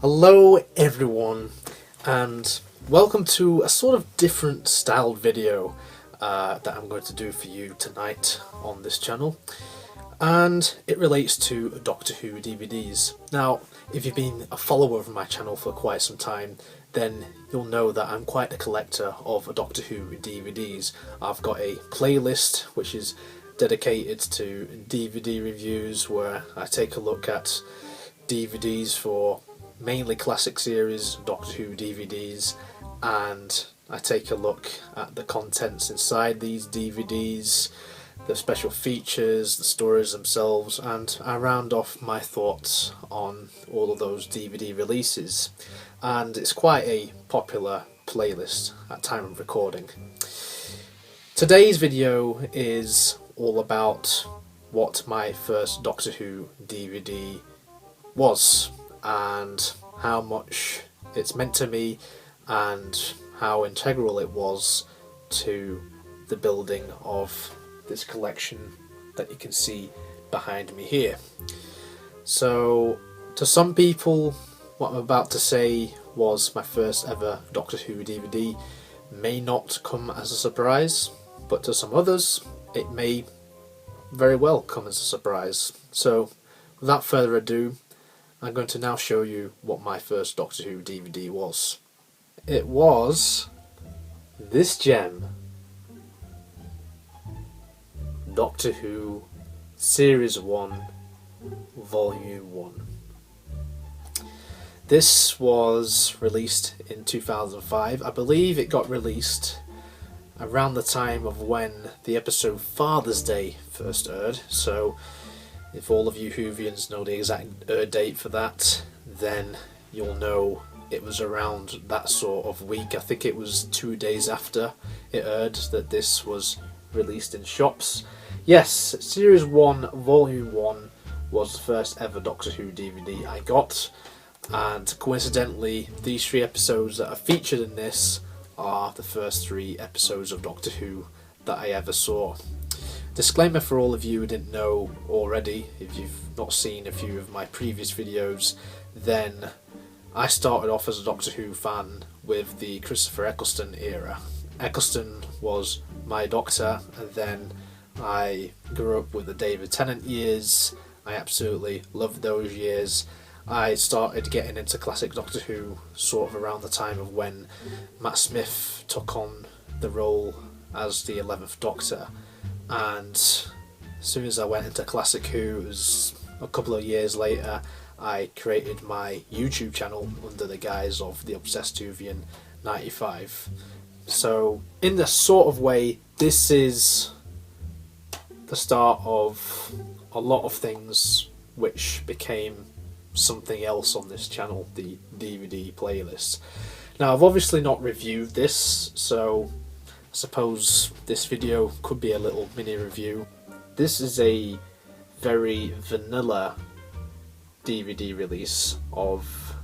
Hello everyone, and welcome to a sort of different styled video that I'm going to do for you tonight on this channel, and it relates to Doctor Who DVDs. Now, if you've been a follower of my channel for quite some time, then you'll know that I'm quite a collector of Doctor Who DVDs. I've got a playlist which is dedicated to DVD reviews where I take a look at DVDs for mainly classic series Doctor Who DVDs, and I take a look at the contents inside these DVDs, the special features, the stories themselves, and I round off my thoughts on all of those DVD releases. And it's quite a popular playlist at time of recording. Today's video is all about what my first Doctor Who DVD was, and how much it's meant to me, and how integral it was to the building of this collection that you can see behind me here. So, to some people, what I'm about to say was my first ever Doctor Who DVD may not come as a surprise, but to some others, it may very well come as a surprise. So, without further ado, I'm going to now show you what my first Doctor Who DVD was. It was this gem, Doctor Who Series 1, Volume 1. This was released in 2005. I believe it got released around the time of when the episode Father's Day first aired, so if all of you Whovians know the exact air date for that, then you'll know it was around that sort of week. I think it was 2 days after it aired that this was released in shops. Yes, Series 1, Volume 1 was the first ever Doctor Who DVD I got, and coincidentally, these 3 episodes that are featured in this are the first 3 episodes of Doctor Who that I ever saw. Disclaimer for all of you who didn't know already, if you've not seen a few of my previous videos, then I started off as a Doctor Who fan with the Christopher Eccleston era. Eccleston was my Doctor, and then I grew up with the David Tennant years. I absolutely loved those years. I started getting into classic Doctor Who sort of around the time of when Matt Smith took on the role as the 11th Doctor. And as soon as I went into Classic Who, it was a couple of years later, I created my YouTube channel under the guise of the Obsessed Whovian 95. So, in this sort of way, this is the start of a lot of things which became something else on this channel, the DVD playlist. Now, I've obviously not reviewed this, so I suppose this video could be a little mini review. This is a very vanilla DVD release of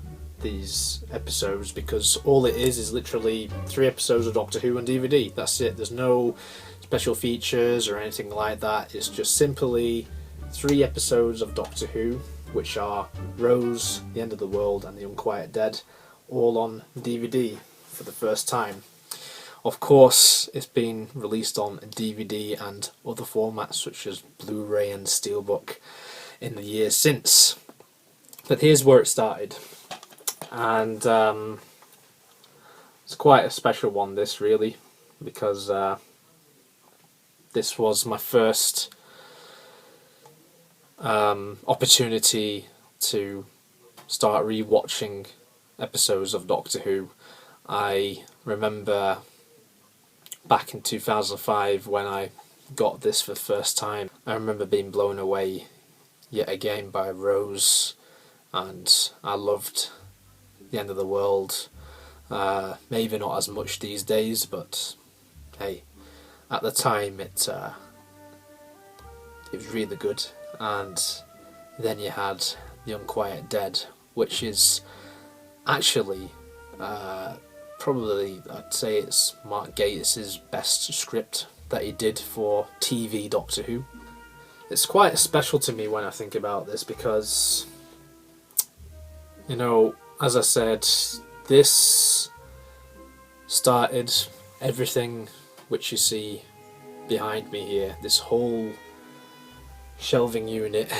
these episodes, because all it is literally 3 episodes of Doctor Who on DVD. That's it. There's no special features or anything like that. It's just simply 3 episodes of Doctor Who, which are Rose, The End of the World and The Unquiet Dead, all on DVD for the first time. Of course, it's been released on DVD and other formats such as Blu-ray and Steelbook in the years since. But here's where it started, and it's quite a special one, this, really, because this was my first opportunity to start re-watching episodes of Doctor Who. I remember back in 2005 when I got this for the first time, I remember being blown away yet again by Rose, and I loved The End of the World. Maybe not as much these days, but hey, at the time it was really good. And then you had The Unquiet Dead, which is actually probably, I'd say it's Mark Gatiss' best script that he did for TV Doctor Who. It's quite special to me when I think about this, because, you know, as I said, this started everything which you see behind me here, this whole shelving unit,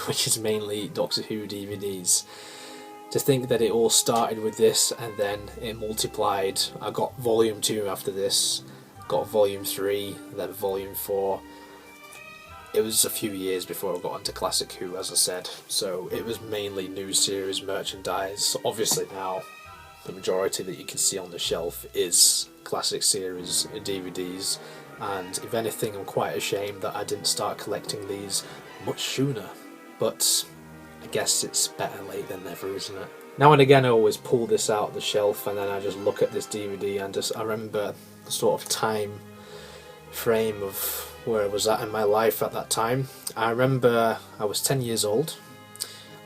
which is mainly Doctor Who DVDs. To think that it all started with this and then it multiplied. I got volume 2 after this, got volume 3, then volume 4. It was a few years before I got into Classic Who, as I said, so it was mainly new series merchandise. Obviously now the majority that you can see on the shelf is classic series DVDs, and if anything I'm quite ashamed that I didn't start collecting these much sooner, but I guess it's better late than never, isn't it? Now and again I always pull this out of the shelf and then I just look at this DVD and I remember the sort of time frame of where I was at in my life at that time. I remember I was 10 years old.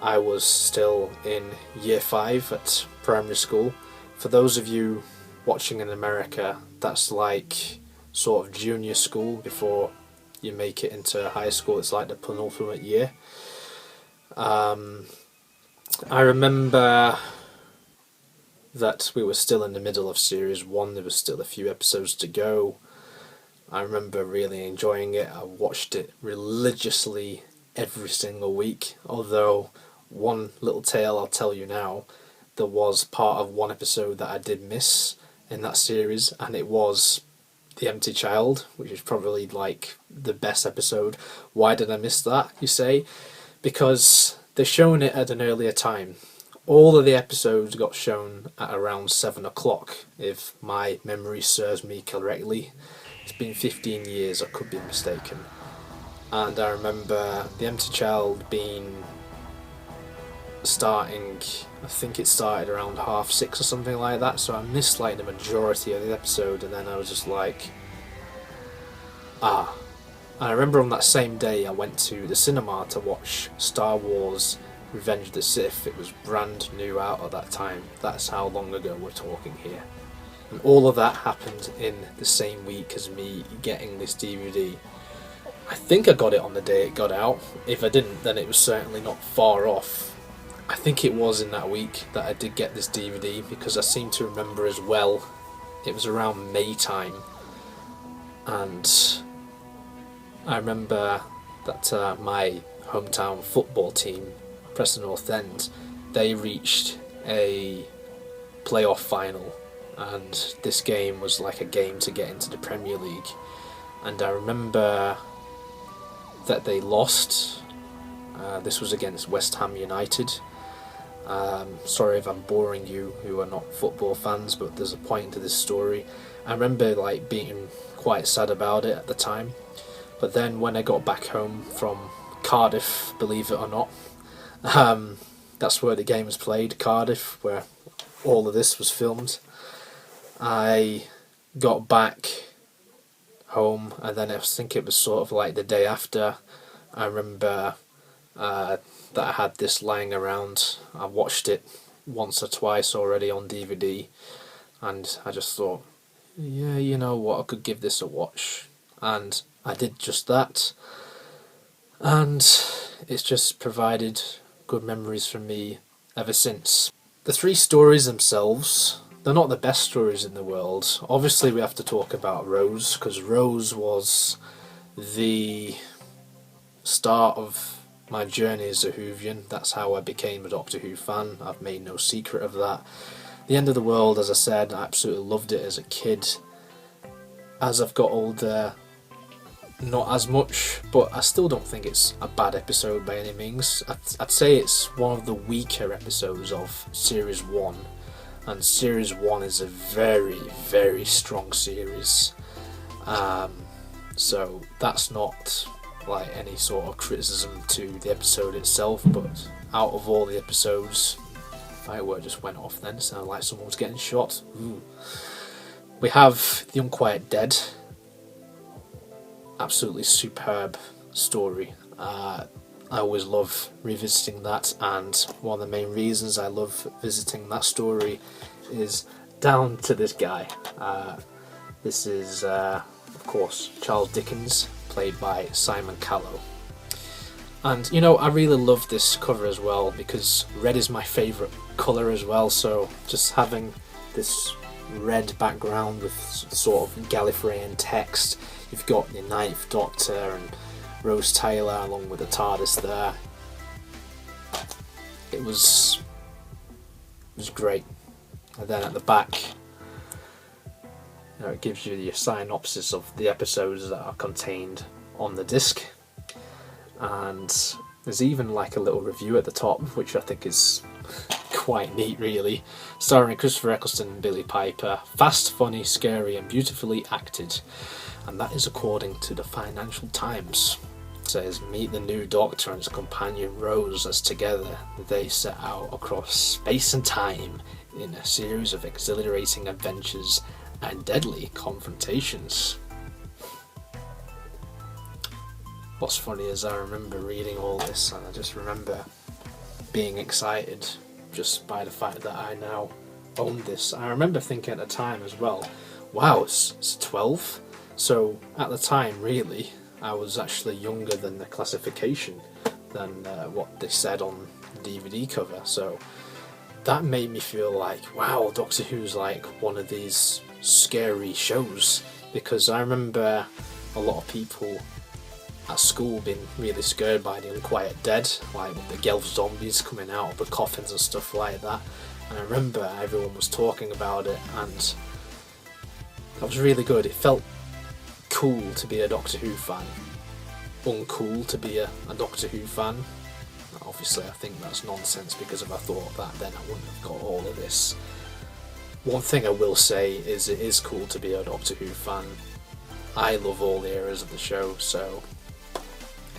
I was still in year 5 at primary school. For those of you watching in America, that's like sort of junior school before you make it into high school. It's like the penultimate year. I remember that we were still in the middle of series 1, there was still a few episodes to go. I remember really enjoying it. I watched it religiously every single week, although one little tale I'll tell you now, there was part of one episode that I did miss in that series, and it was The Empty Child, which is probably like the best episode. Why did I miss that, you say? Because they're showing it at an earlier time. All of the episodes got shown at around 7 o'clock, if my memory serves me correctly. It's been 15 years, I could be mistaken. And I remember The Empty Child being starting, I think it started around 6:30 or something like that, so I missed like the majority of the episode, and then I was just like, ah. And I remember on that same day I went to the cinema to watch Star Wars Revenge of the Sith. It was brand new out at that time. That's how long ago we're talking here. And all of that happened in the same week as me getting this DVD. I think I got it on the day it got out. If I didn't, then it was certainly not far off. I think it was in that week that I did get this DVD, because I seem to remember as well, it was around May time, and I remember that my hometown football team, Preston North End, they reached a playoff final, and this game was like a game to get into the Premier League. And I remember that they lost. This was against West Ham United. Sorry if I'm boring you who are not football fans, but there's a point to this story. I remember like being quite sad about it at the time. But then when I got back home from Cardiff, believe it or not, that's where the game was played, Cardiff, where all of this was filmed. I got back home, and then I think it was sort of like the day after, I remember that I had this lying around. I watched it once or twice already on DVD, and I just thought, yeah, you know what, I could give this a watch. And I did just that, and it's just provided good memories for me ever since. The 3 stories themselves, they're not the best stories in the world. Obviously we have to talk about Rose, because Rose was the start of my journey as a Whovian. That's how I became a Doctor Who fan. I've made no secret of that. The End of the World, as I said, I absolutely loved it as a kid. As I've got older, not as much, but I still don't think it's a bad episode by any means. I'd say it's one of the weaker episodes of Series 1, and Series 1 is a very, very strong series. So that's not like any sort of criticism to the episode itself, but out of all the episodes, firework just went off then, sounded like someone was getting shot. Ooh. We have The Unquiet Dead. Absolutely superb story. I always love revisiting that, and one of the main reasons I love visiting that story is down to this guy. This is, of course, Charles Dickens, played by Simon Callow. And, you know, I really love this cover as well, because red is my favourite colour as well, so just having this red background with sort of Gallifreyan text. You've got the Ninth Doctor and Rose Taylor along with the TARDIS there. It was great. And then at the back, it gives you the synopsis of the episodes that are contained on the disc, and there's even like a little review at the top, which I think is quite neat really. Starring Christopher Eccleston and Billie Piper. Fast, funny, scary and beautifully acted. And that is according to the Financial Times. It says, meet the new Doctor and his companion Rose as together they set out across space and time in a series of exhilarating adventures and deadly confrontations. What's funny is I remember reading all this, and I just remember being excited just by the fact that I now own this. I remember thinking at the time as well, wow, it's 12? So at the time, really, I was actually younger than the classification, than what they said on the DVD cover. So that made me feel like, wow, Doctor Who's like one of these scary shows, because I remember a lot of people at school being really scared by the Unquiet Dead, like with the Gelf zombies coming out of the coffins and stuff like that. And I remember everyone was talking about it, and that was really good. It felt cool to be a Doctor Who fan, uncool to be a Doctor Who fan. Obviously I think that's nonsense, because if I thought that then I wouldn't have got all of this. One thing I will say is it is cool to be a Doctor Who fan. I love all the eras of the show, so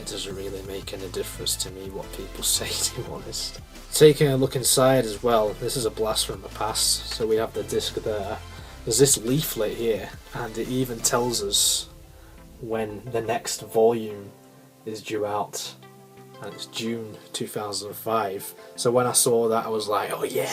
it doesn't really make any difference to me what people say, to be honest. Taking a look inside as well, this is a blast from the past. So we have the disc there. There's this leaflet here, and it even tells us when the next volume is due out, and it's June 2005. So when I saw that, I was like, oh yeah,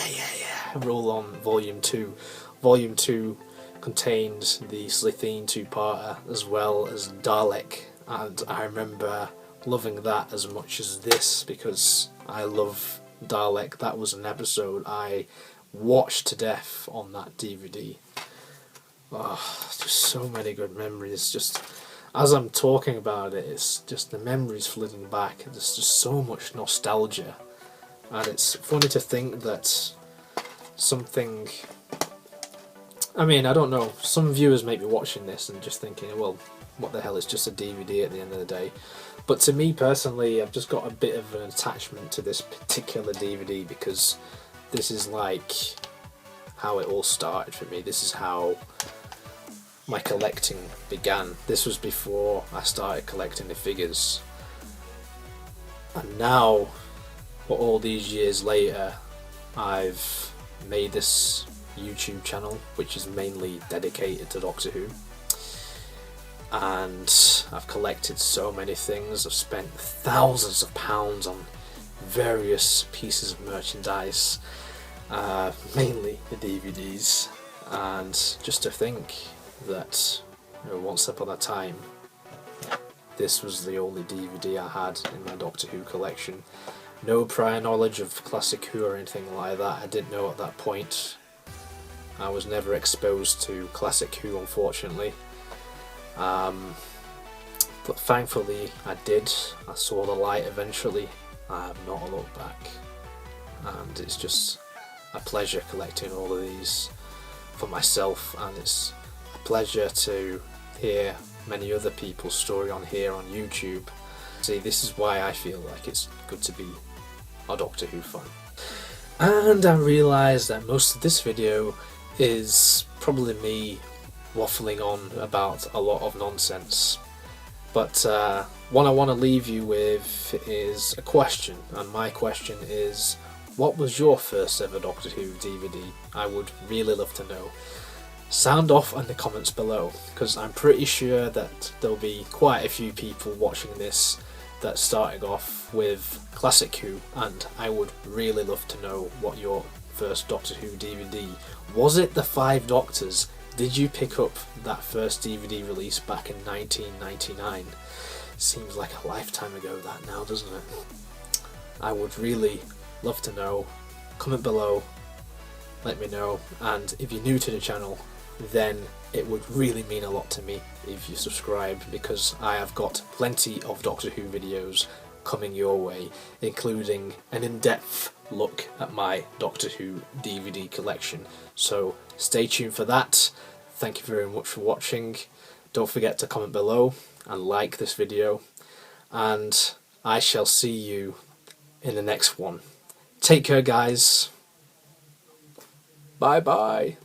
roll on volume 2. Volume 2 contained the Slitheen two-parter as well as Dalek, and I remember loving that as much as this, because I love Dalek. That was an episode I watched to death on that DVD. Just so many good memories. Just as I'm talking about it, it's just the memories flooding back. There's just so much nostalgia, and it's funny to think that something, I mean, I don't know, some viewers may be watching this and just thinking, well, what the hell, it's just a DVD at the end of the day. But to me personally, I've just got a bit of an attachment to this particular DVD, because this is like how it all started for me. This is how my collecting began. This was before I started collecting the figures. And now, for all these years later, I've made this YouTube channel which is mainly dedicated to Doctor Who, and I've collected so many things. I've spent thousands of pounds on various pieces of merchandise, mainly the DVDs, and just to think that, you know, once upon a time this was the only DVD I had in my Doctor Who collection. No prior knowledge of Classic Who or anything like that. I didn't know at that point. I was never exposed to Classic Who, unfortunately. But thankfully I did. I saw the light eventually. I have not looked back. And it's just a pleasure collecting all of these for myself, and it's a pleasure to hear many other people's story on here on YouTube. See, this is why I feel like it's good to be a Doctor Who fan. And I realised that most of this video is probably me waffling on about a lot of nonsense. But what I want to leave you with is a question, and my question is, what was your first ever Doctor Who DVD? I would really love to know. Sound off in the comments below, because I'm pretty sure that there'll be quite a few people watching this that started off with Classic Who, and I would really love to know what your first Doctor Who DVD was. It the 5 Doctors? Did you pick up that first DVD release back in 1999? Seems like a lifetime ago that now, doesn't it? I would really love to know. comment below, let me know, and if you're new to the channel, then it would really mean a lot to me if you subscribe, because I have got plenty of Doctor Who videos coming your way, including an in-depth look at my Doctor Who DVD collection. So stay tuned for that. Thank you very much for watching. Don't forget to comment below and like this video, and I shall see you in the next one. Take care, guys. Bye bye.